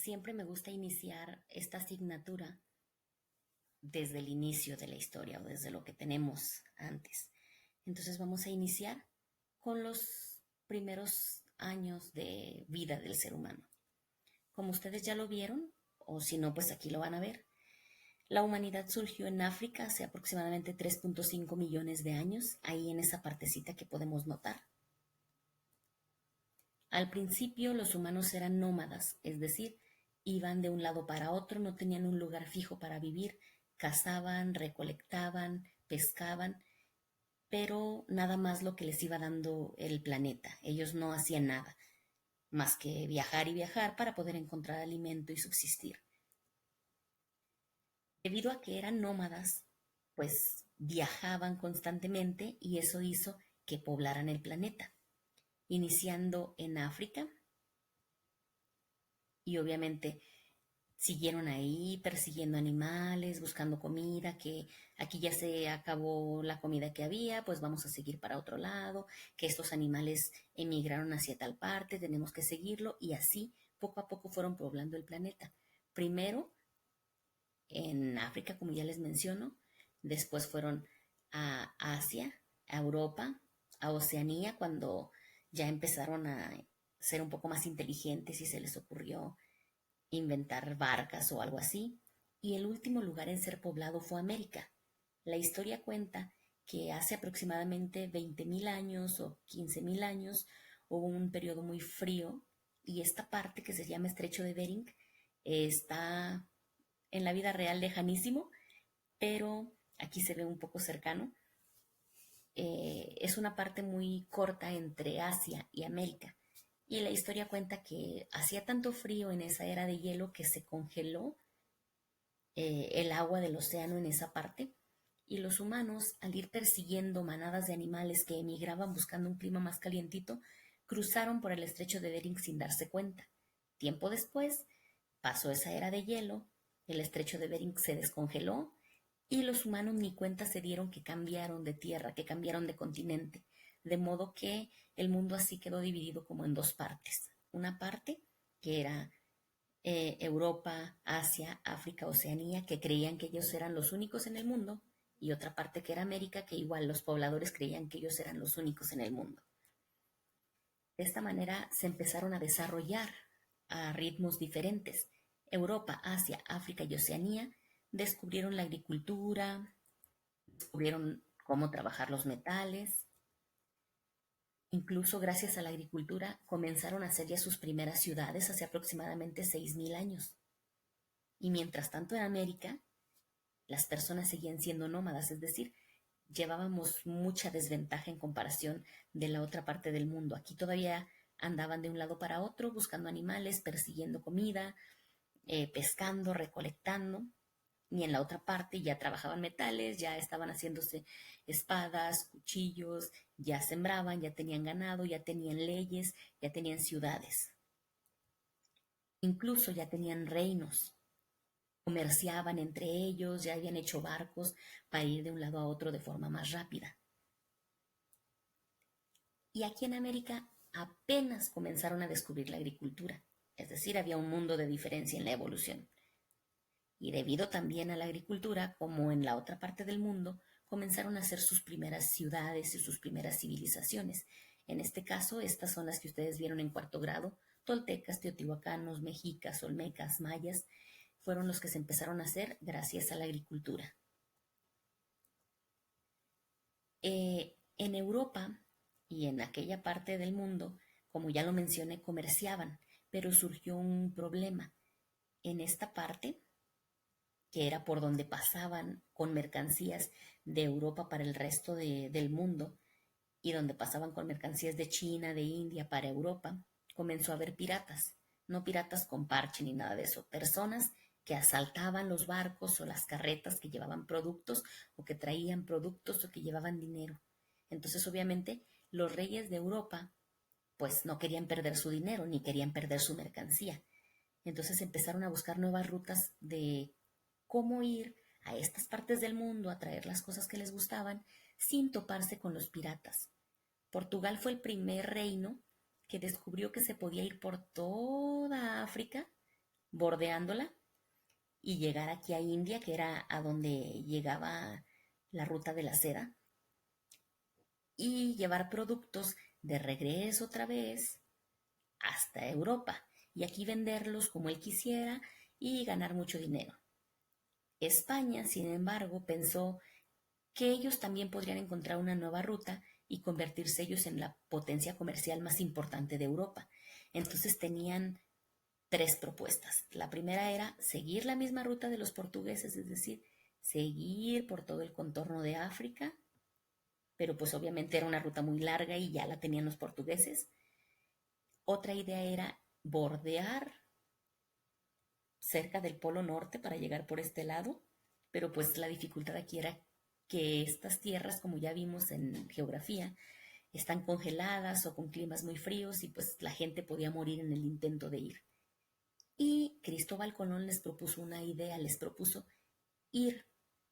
siempre me gusta iniciar esta asignatura desde el inicio de la historia o desde lo que tenemos antes. Entonces vamos a iniciar con los primeros años de vida del ser humano. Como ustedes ya lo vieron, o si no, pues aquí lo van a ver, la humanidad surgió en África hace aproximadamente 3.5 millones de años, ahí en esa partecita que podemos notar. Al principio los humanos eran nómadas, es decir, iban de un lado para otro, no tenían un lugar fijo para vivir, cazaban, recolectaban, pescaban, pero nada más lo que les iba dando el planeta. Ellos no hacían nada más que viajar y viajar para poder encontrar alimento y subsistir. Debido a que eran nómadas, pues viajaban constantemente y eso hizo que poblaran el planeta, iniciando en África y obviamente siguieron ahí persiguiendo animales, buscando comida, que aquí ya se acabó la comida que había, pues vamos a seguir para otro lado, que estos animales emigraron hacia tal parte, tenemos que seguirlo y así poco a poco fueron poblando el planeta. Primero en África, como ya les menciono, después fueron a Asia, a Europa, a Oceanía, cuando ya empezaron a ser un poco más inteligentes y se les ocurrió inventar barcas o algo así, y el último lugar en ser poblado fue América. La historia cuenta que hace aproximadamente 20.000 años o 15.000 años hubo un periodo muy frío y esta parte que se llama Estrecho de Bering está en la vida real lejanísimo, pero aquí se ve un poco cercano. Es una parte muy corta entre Asia y América. Y la historia cuenta que hacía tanto frío en esa era de hielo que se congeló el agua del océano en esa parte. Y los humanos, al ir persiguiendo manadas de animales que emigraban buscando un clima más calientito, cruzaron por el estrecho de Bering sin darse cuenta. Tiempo después, pasó esa era de hielo, el estrecho de Bering se descongeló y los humanos ni cuenta se dieron que cambiaron de tierra, que cambiaron de continente, de modo que el mundo así quedó dividido como en dos partes. Una parte que era Europa, Asia, África, Oceanía, que creían que ellos eran los únicos en el mundo, y otra parte que era América, que igual los pobladores creían que ellos eran los únicos en el mundo. De esta manera se empezaron a desarrollar a ritmos diferentes. Europa, Asia, África y Oceanía descubrieron la agricultura, descubrieron cómo trabajar los metales. Incluso gracias a la agricultura comenzaron a hacer ya sus primeras ciudades hace aproximadamente 6.000 años. Y mientras tanto en América, las personas seguían siendo nómadas, es decir, llevábamos mucha desventaja en comparación de la otra parte del mundo. Aquí todavía andaban de un lado para otro buscando animales, persiguiendo comida, pescando, recolectando. Y en la otra parte ya trabajaban metales, ya estaban haciéndose espadas, cuchillos, ya sembraban, ya tenían ganado, ya tenían leyes, ya tenían ciudades. Incluso ya tenían reinos, comerciaban entre ellos, ya habían hecho barcos para ir de un lado a otro de forma más rápida. Y aquí en América apenas comenzaron a descubrir la agricultura, es decir, había un mundo de diferencia en la evolución. Y debido también a la agricultura, como en la otra parte del mundo, comenzaron a hacer sus primeras ciudades y sus primeras civilizaciones. En este caso, estas son las que ustedes vieron en cuarto grado: toltecas, teotihuacanos, mexicas, olmecas, mayas, fueron los que se empezaron a hacer gracias a la agricultura. En Europa y en aquella parte del mundo, como ya lo mencioné, comerciaban, pero surgió un problema. En esta parte, que era por donde pasaban con mercancías de Europa para el resto del mundo, y donde pasaban con mercancías de China, de India para Europa, comenzó a haber piratas, no piratas con parche ni nada de eso, personas que asaltaban los barcos o las carretas que llevaban productos o que traían productos o que llevaban dinero. Entonces, obviamente, los reyes de Europa pues no querían perder su dinero ni querían perder su mercancía. Entonces empezaron a buscar nuevas rutas de cómo ir a estas partes del mundo a traer las cosas que les gustaban sin toparse con los piratas. Portugal fue el primer reino que descubrió que se podía ir por toda África bordeándola y llegar aquí a India, que era a donde llegaba la ruta de la seda, y llevar productos de regreso otra vez hasta Europa y aquí venderlos como él quisiera y ganar mucho dinero. España, sin embargo, pensó que ellos también podrían encontrar una nueva ruta y convertirse ellos en la potencia comercial más importante de Europa. Entonces tenían tres propuestas. La primera era seguir la misma ruta de los portugueses, es decir, seguir por todo el contorno de África, pero pues obviamente era una ruta muy larga y ya la tenían los portugueses. Otra idea era bordear cerca del Polo Norte para llegar por este lado, pero pues la dificultad aquí era que estas tierras, como ya vimos en geografía, están congeladas o con climas muy fríos y pues la gente podía morir en el intento de ir. Y Cristóbal Colón les propuso una idea, les propuso ir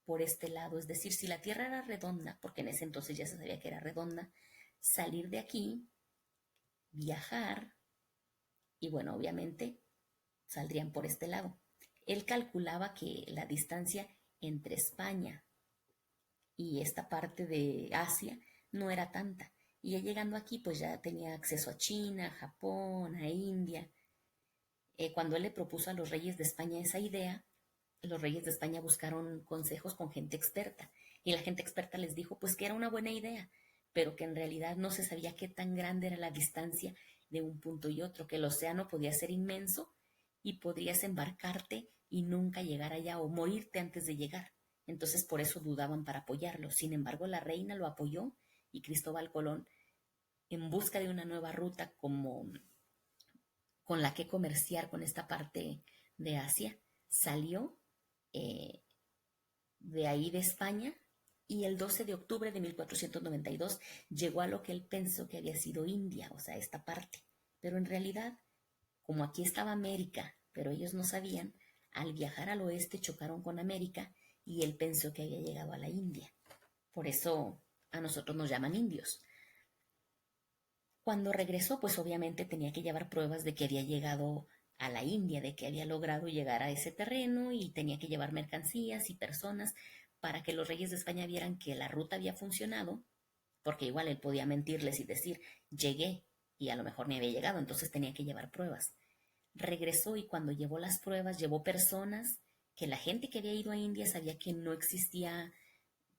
por este lado, es decir, si la Tierra era redonda, porque en ese entonces ya se sabía que era redonda, salir de aquí, viajar y bueno, obviamente saldrían por este lado. Él calculaba que la distancia entre España y esta parte de Asia no era tanta. Y ya llegando aquí, pues ya tenía acceso a China, a Japón, a India. Cuando él le propuso a los reyes de España esa idea, los reyes de España buscaron consejos con gente experta. Y la gente experta les dijo, pues que era una buena idea, pero que en realidad no se sabía qué tan grande era la distancia de un punto y otro, que el océano podía ser inmenso y podrías embarcarte y nunca llegar allá o morirte antes de llegar. Entonces por eso dudaban para apoyarlo. Sin embargo, la reina lo apoyó y Cristóbal Colón, en busca de una nueva ruta como con la que comerciar con esta parte de Asia, salió eh, de ahí de España y el 12 de octubre de 1492 llegó a lo que él pensó que había sido India, o sea, esta parte. Pero en realidad, como aquí estaba América, pero ellos no sabían, al viajar al oeste chocaron con América y él pensó que había llegado a la India. Por eso a nosotros nos llaman indios. Cuando regresó, pues obviamente tenía que llevar pruebas de que había llegado a la India, de que había logrado llegar a ese terreno y tenía que llevar mercancías y personas para que los reyes de España vieran que la ruta había funcionado, porque igual él podía mentirles y decir, llegué y a lo mejor ni había llegado, entonces tenía que llevar pruebas. Regresó y cuando llevó las pruebas, llevó personas que la gente que había ido a India sabía que no existía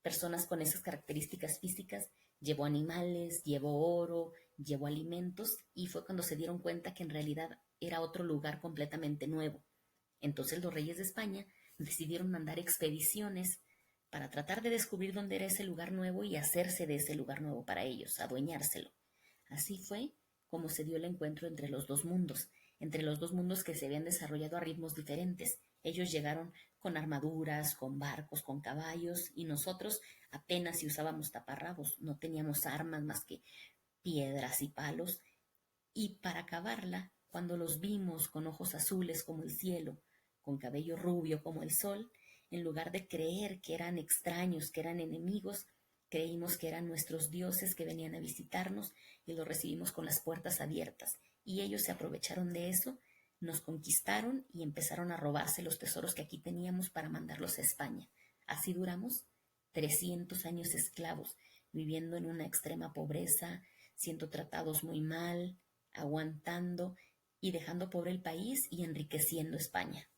personas con esas características físicas, llevó animales, llevó oro, llevó alimentos y fue cuando se dieron cuenta que en realidad era otro lugar completamente nuevo. Entonces los reyes de España decidieron mandar expediciones para tratar de descubrir dónde era ese lugar nuevo y hacerse de ese lugar nuevo para ellos, adueñárselo. Así fue como se dio el encuentro entre los dos mundos que se habían desarrollado a ritmos diferentes. Ellos llegaron con armaduras, con barcos, con caballos, y nosotros apenas si usábamos taparrabos, no teníamos armas más que piedras y palos, y para acabarla, cuando los vimos con ojos azules como el cielo, con cabello rubio como el sol, en lugar de creer que eran extraños, que eran enemigos, creímos que eran nuestros dioses que venían a visitarnos y los recibimos con las puertas abiertas. Y ellos se aprovecharon de eso, nos conquistaron y empezaron a robarse los tesoros que aquí teníamos para mandarlos a España. Así duramos 300 años esclavos, viviendo en una extrema pobreza, siendo tratados muy mal, aguantando y dejando pobre el país y enriqueciendo España.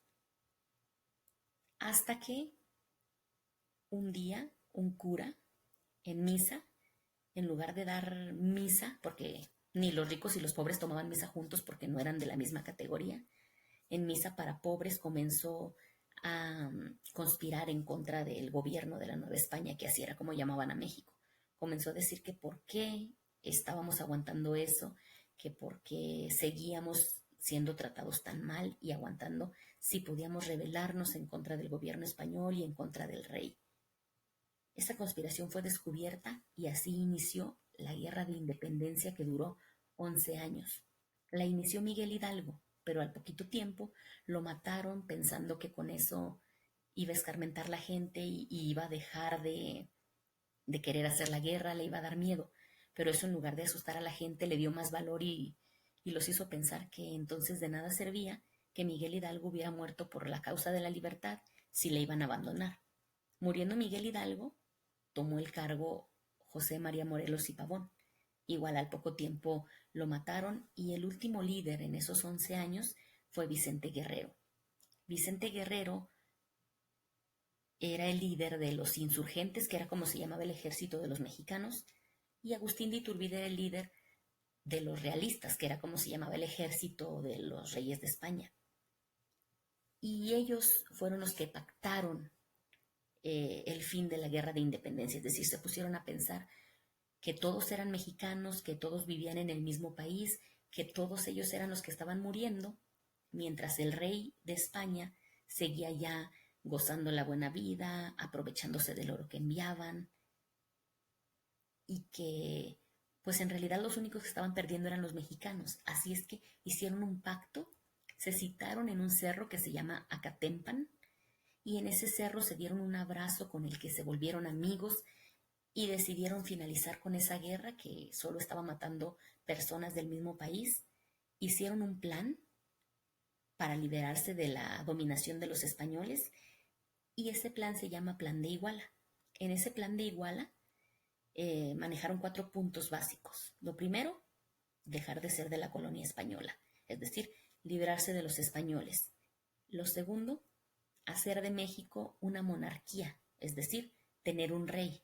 Hasta que un día un cura en misa, en lugar de dar misa, porque ni los ricos y los pobres tomaban misa juntos porque no eran de la misma categoría, en misa para pobres comenzó a conspirar en contra del gobierno de la Nueva España, que así era como llamaban a México. Comenzó a decir que por qué estábamos aguantando eso, que por qué seguíamos siendo tratados tan mal y aguantando si podíamos rebelarnos en contra del gobierno español y en contra del rey. Esta conspiración fue descubierta y así inició la Guerra de Independencia que duró 11 años. La inició Miguel Hidalgo, pero al poquito tiempo lo mataron pensando que con eso iba a escarmentar la gente y iba a dejar de querer hacer la guerra, le iba a dar miedo. Pero eso en lugar de asustar a la gente le dio más valor y los hizo pensar que entonces de nada servía que Miguel Hidalgo hubiera muerto por la causa de la libertad si le iban a abandonar. Muriendo Miguel Hidalgo, tomó el cargo José María Morelos y Pavón. Igual al poco tiempo lo mataron y el último líder en esos 11 años fue Vicente Guerrero. Vicente Guerrero era el líder de los insurgentes, que era como se llamaba el ejército de los mexicanos, y Agustín de Iturbide era el líder de los realistas, que era como se llamaba el ejército de los reyes de España. Y ellos fueron los que pactaron el fin de la guerra de independencia, es decir, se pusieron a pensar que todos eran mexicanos, que todos vivían en el mismo país, que todos ellos eran los que estaban muriendo, mientras el rey de España seguía ya gozando la buena vida, aprovechándose del oro que enviaban, y que pues en realidad los únicos que estaban perdiendo eran los mexicanos. Así es que hicieron un pacto, se citaron en un cerro que se llama Acatempan, y en ese cerro se dieron un abrazo con el que se volvieron amigos y decidieron finalizar con esa guerra que solo estaba matando personas del mismo país. Hicieron un plan para liberarse de la dominación de los españoles y ese plan se llama Plan de Iguala. En ese plan de Iguala manejaron 4 puntos básicos. Lo primero, dejar de ser de la colonia española, es decir, librarse de los españoles. Lo segundo, hacer de México una monarquía, es decir, tener un rey.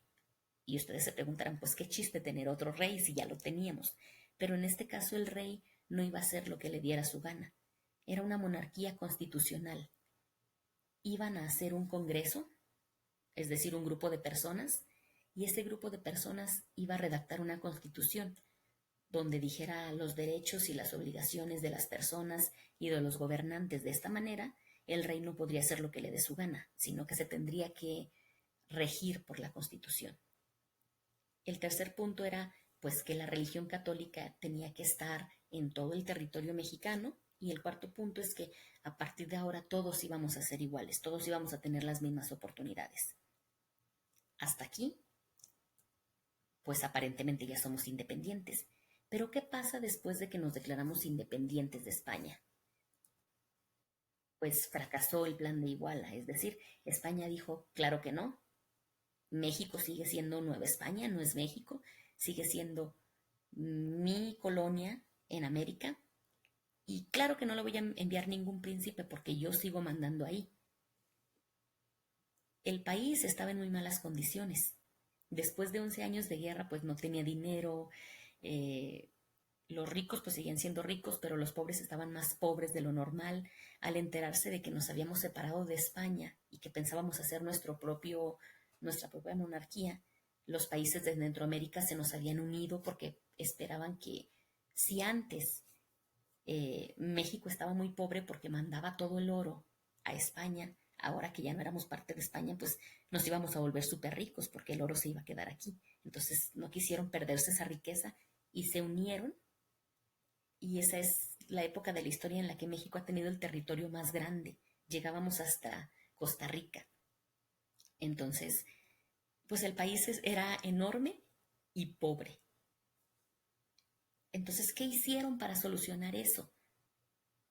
Y ustedes se preguntarán, pues qué chiste tener otro rey si ya lo teníamos. Pero en este caso el rey no iba a hacer lo que le diera su gana. Era una monarquía constitucional. Iban a hacer un congreso, es decir, un grupo de personas, y ese grupo de personas iba a redactar una constitución donde dijera los derechos y las obligaciones de las personas y de los gobernantes. De esta manera, el rey no podría hacer lo que le dé su gana, sino que se tendría que regir por la Constitución. El tercer punto era pues que la religión católica tenía que estar en todo el territorio mexicano, y el cuarto punto es que a partir de ahora todos íbamos a ser iguales, todos íbamos a tener las mismas oportunidades. Hasta aquí, pues aparentemente ya somos independientes. Pero ¿qué pasa después de que nos declaramos independientes de España? Pues fracasó el plan de Iguala, es decir, España dijo, claro que no, México sigue siendo Nueva España, no es México, sigue siendo mi colonia en América, y claro que no le voy a enviar ningún príncipe porque yo sigo mandando ahí. El país estaba en muy malas condiciones. Después de 11 años de guerra, pues no tenía dinero, los ricos pues seguían siendo ricos, pero los pobres estaban más pobres de lo normal. Al enterarse de que nos habíamos separado de España y que pensábamos hacer nuestra propia monarquía, los países de Centroamérica se nos habían unido porque esperaban que si antes México estaba muy pobre porque mandaba todo el oro a España, ahora que ya no éramos parte de España, pues nos íbamos a volver súper ricos porque el oro se iba a quedar aquí. Entonces no quisieron perderse esa riqueza y se unieron, y esa es la época de la historia en la que México ha tenido el territorio más grande. Llegábamos hasta Costa Rica. Entonces, pues el país era enorme y pobre. Entonces, ¿qué hicieron para solucionar eso?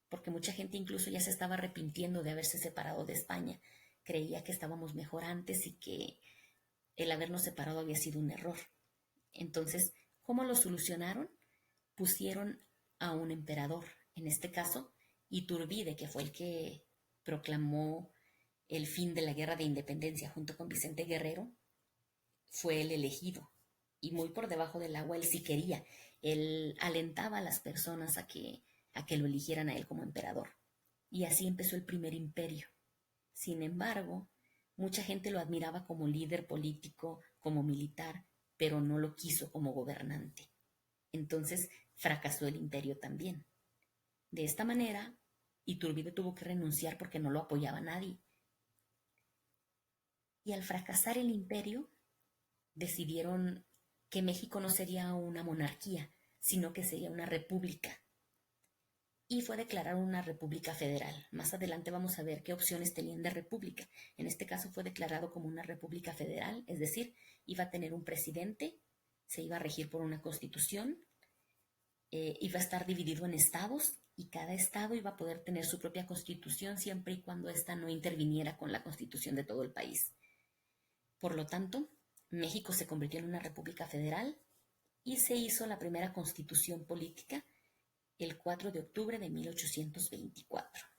Porque mucha gente incluso ya se estaba arrepintiendo de haberse separado de España. Creía que estábamos mejor antes y que el habernos separado había sido un error. Entonces, ¿cómo lo solucionaron? Pusieron a un emperador, en este caso Iturbide, que fue el que proclamó el fin de la guerra de independencia junto con Vicente Guerrero, fue el elegido. Y muy por debajo del agua, él sí quería. Él alentaba a las personas a que lo eligieran a él como emperador. Y así empezó el primer imperio. Sin embargo, mucha gente lo admiraba como líder político, como militar, pero no lo quiso como gobernante. Entonces fracasó el imperio también. De esta manera, Iturbide tuvo que renunciar porque no lo apoyaba nadie. Y al fracasar el imperio, decidieron que México no sería una monarquía, sino que sería una república. Y fue declarada una república federal. Más adelante vamos a ver qué opciones tenían de república. En este caso fue declarado como una república federal, es decir, iba a tener un presidente, se iba a regir por una constitución, iba a estar dividido en estados y cada estado iba a poder tener su propia constitución siempre y cuando ésta no interviniera con la constitución de todo el país. Por lo tanto, México se convirtió en una república federal y se hizo la primera constitución política el 4 de octubre de 1824.